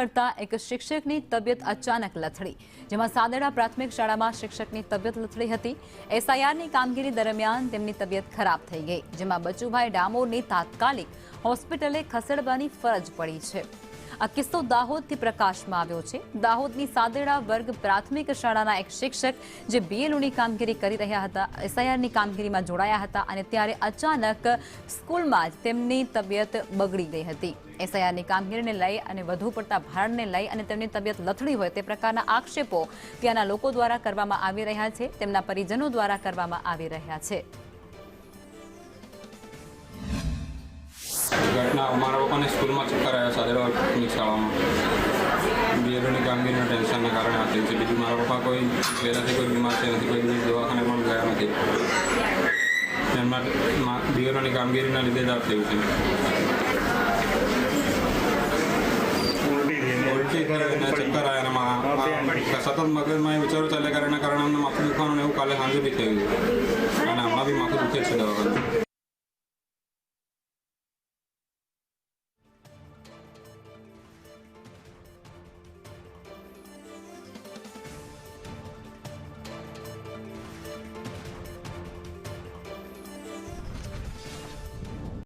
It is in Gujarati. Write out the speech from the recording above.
કરતા એક શિક્ષકની તબિયત અચાનક લથડી, જેમાં સાદેડા પ્રાથમિક શાળામાં શિક્ષકની તબિયત લથડી હતી। એસઆઈઆરની કામગીરી દરમિયાન તેમની તબિયત ખરાબ થઈ ગઈ, જેમાં બચુભાઈ ડામોરની તાત્કાલિક હોસ્પિટલે ખસેડવાની ફરજ પડી છે। આ કિસ્સો દાહોદથી પ્રકાશમાં આવ્યો છે। દાહોદની સાદેડા વર્ગ પ્રાથમિક શાળાના એક શિક્ષક જે બીએલઓની કામગીરી કરી રહ્યા હતા, એસઆઈઆરની કામગીરીમાં જોડાયા હતા અને ત્યારે અચાનક સ્કૂલમાં જ તેમની તબિયત બગડી ગઈ હતી। એસઆઈઆરની કામગીરીને લઈ અને વધુ પડતા ભારણને લઈ અને તેમની તબિયત લથડી હોય તે પ્રકારના આક્ષેપો ત્યાંના લોકો દ્વારા કરવામાં આવી રહ્યા છે, તેમના પરિજનો દ્વારા કરવામાં આવી રહ્યા છે। घटना हमारा लोगों स्कूल में चक्कर आया सादेड़ा प्राथमिक शाला में बीएलओ की कामगीरी टेंशन कारण आती है। बीजू मारा पप्पा कोई पहला से कोई बीमार थे नहीं, कोई दवाखाने में गया नहीं, बीएलओ की कामगीरी लीधे ज थी उल्टी चक्कर आया सतत मगज में विचारों चाले कारण माथું દુખવાનું એવું કાલે સાંજે બી થઈ ગયું અને હમણાં બી માથું દુખે છે दवाखाने।